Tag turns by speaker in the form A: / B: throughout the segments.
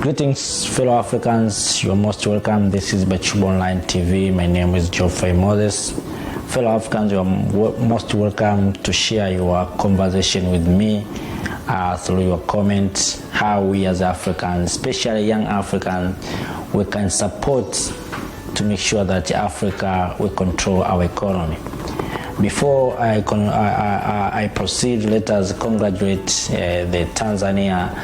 A: Greetings, fellow Africans. You are most welcome. This is Bachub Online TV. My name is Geoffrey Moses. Fellow Africans, you are most welcome to share your conversation with me through your comments, how we as Africans, especially young Africans, we can support to make sure that Africa will control our economy. Before I proceed, let us congratulate the Tanzanian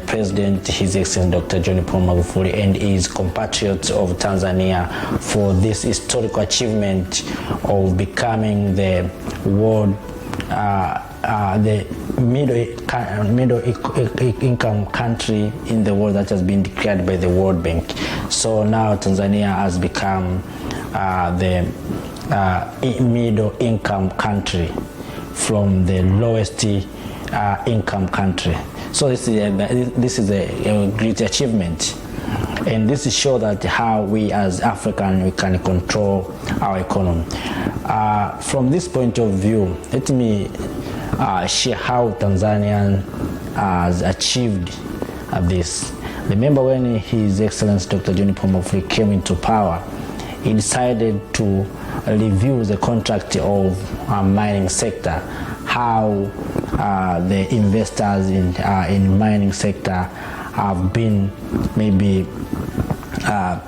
A: President, His Excellency Dr. John Paul Magufuli, and his compatriots of Tanzania for this historical achievement of becoming the world, the middle income country in the world that has been declared by the World Bank. So now Tanzania has become the middle income country from the lowest income country. So this is a great achievement, and this shows that how we as Africans we can control our economy. From this point of view, let me share how Tanzania has achieved this. Remember when His Excellency Dr. John Paul Magufuli came into power, he decided to review the contract of mining sector, how the investors in mining sector have been maybe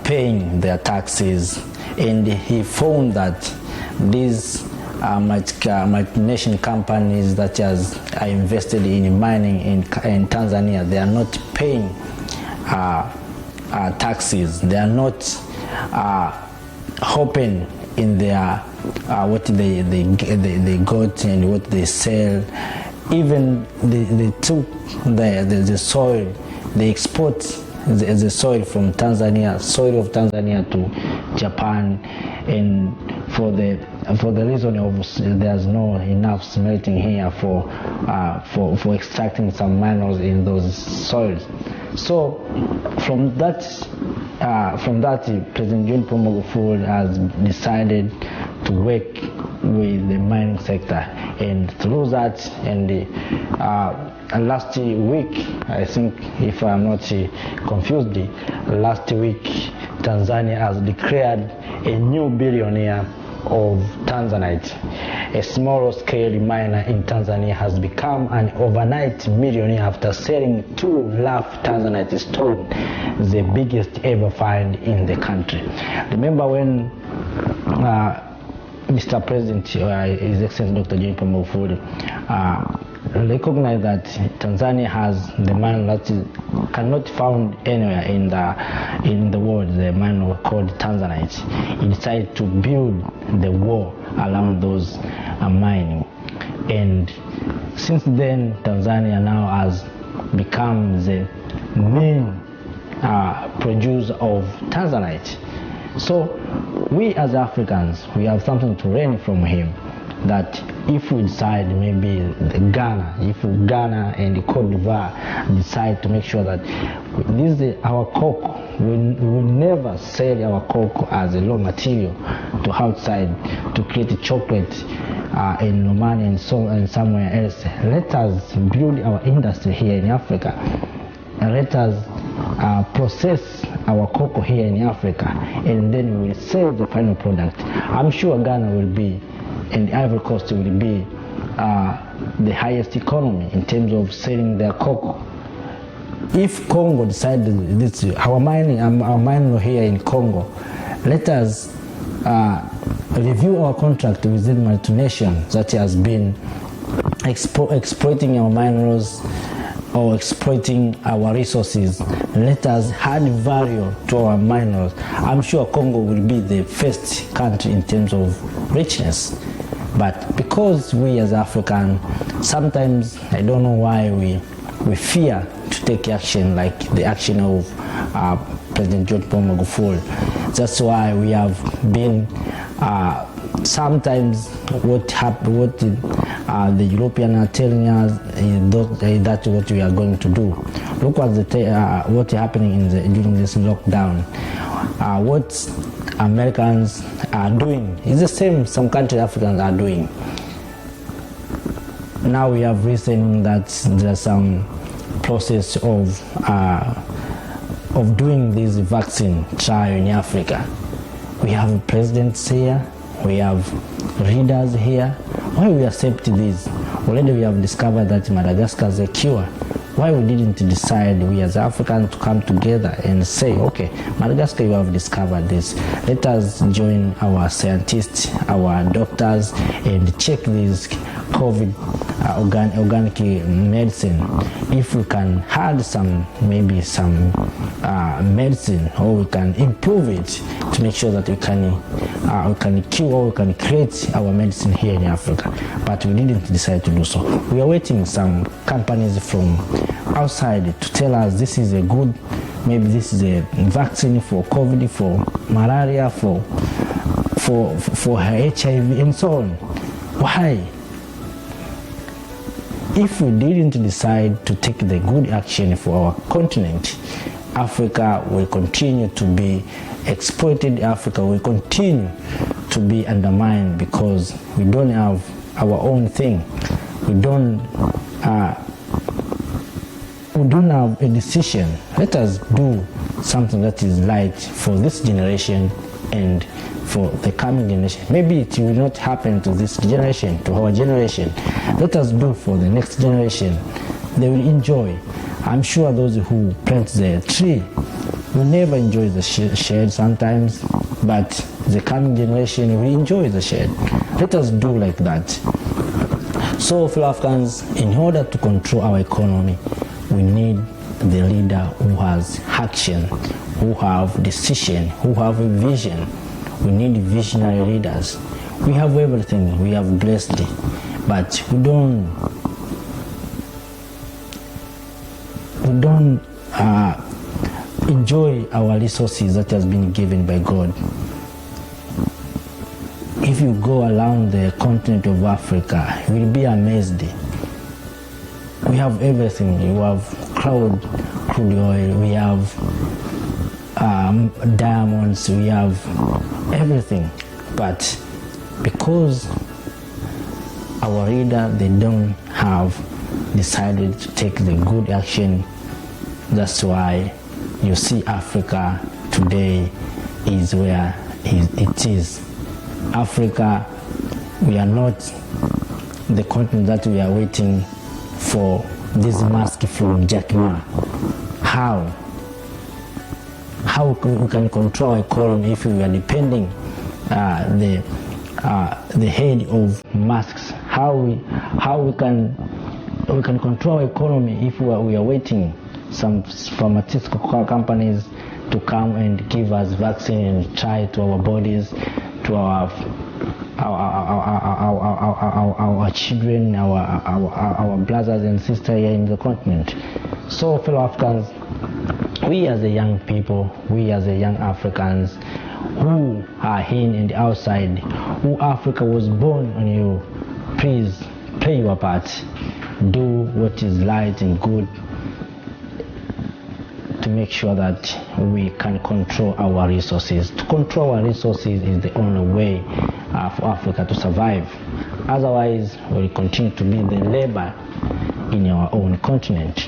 A: paying their taxes, and he found that these multinational companies that are invested in mining in Tanzania, they are not paying taxes. They are not open in their what they got and what they sell. Even they took the soil, they export the soil from Tanzania, soil of Tanzania to Japan, and for the reason of there's no enough smelting here for extracting some minerals in those soils. So from that President John Paul Magufuli has decided to work with the mining sector, and through that, and last week, I think, if I'm not confused, last week Tanzania has declared a new billionaire of Tanzanite. A small scale miner in Tanzania has become an overnight millionaire after selling 2 rough Tanzanite stones, the biggest ever find in the country. Remember when Mr. President, His Excellency Dr. John Paul Magufuli, recognized that Tanzania has the mine that cannot found anywhere in the world, the mine called Tanzanite. He decided to build the wall around those mining, and since then Tanzania now has become the main producer of Tanzanite. So we as Africans, we have something to learn from him, that if we decide, maybe Ghana and Cote d'Ivoire decide to make sure that our cocoa, we will never sell our cocoa as a raw material to outside to create chocolate in Oman and somewhere else. Let us build our industry here in Africa, and let us process our cocoa here in Africa, and then we will sell the final product. I'm sure Ghana will be, and the Ivory Coast will be the highest economy in terms of selling their cocoa. If Congo decided this, our mining here in Congo, let us review our contract with the multinational that has been exploiting our minerals or exploiting our resources. Let us add value to our minerals. I'm sure Congo will be the first country in terms of richness. But because we as Africans, sometimes I don't know why we fear to take action like the action of President John Paul Magufuli. That's why we have been sometimes what the Europeans are telling us is that's what we are going to do. Look what what's happening during this lockdown. What Americans are doing is the same some countries Africans are doing. now we have reason that there's some process of doing this vaccine trial in Africa. We have presidents here, we have leaders here. Why we accept this? Already we have discovered that Madagascar is a cure. Why we didn't decide, we as Africans, to come together and say, okay, Madagascar, you have discovered this. Let us join our scientists, our doctors, and check this COVID organic medicine. If we can add maybe some medicine, or we can improve it to make sure that we can cure, or we can create our medicine here in Africa. But we didn't decide to do so. We are waiting some companies from outside to tell us this is a good, maybe this is a vaccine for COVID, for malaria, for HIV, and so on. Why? If we didn't decide to take the good action for our continent, Africa will continue to be exploited. Africa will continue to be undermined because we don't have our own thing. We don't have a decision. Let us do something that is right for this generation and for the coming generation. Maybe it will not happen to this generation, to our generation. Let us do for the next generation. They will enjoy. I'm sure those who plant the tree will never enjoy the shade sometimes, but the coming generation will enjoy the shade. Let us do like that. So, fellow Africans, in order to control our economy, we need the leader who has action, who have decision, who have a vision. We need visionary leaders. We have everything, we have blessed, but we don't enjoy our resources that has been given by God. If you go around the continent of Africa, you will be amazed. We have everything. We have crude oil, we have diamonds, we have everything. But because our leader, they don't have decided to take the good action, that's why you see Africa today is where it is. Africa, we are not the continent that we are waiting for this mask from Jack Ma. How we can control our economy if we are depending the head of masks? How we can control our economy if we are waiting some pharmaceutical companies to come and give us vaccine and try to our bodies, to our children, our brothers and sisters here in the continent. So, fellow Africans, we as a young people, we as a young Africans who are in and outside, who Africa was born on you, please play your part. Do what is right and good to make sure that we can control our resources. To control our resources is the only way for Africa to survive. Otherwise, we will continue to be the labor in our own continent.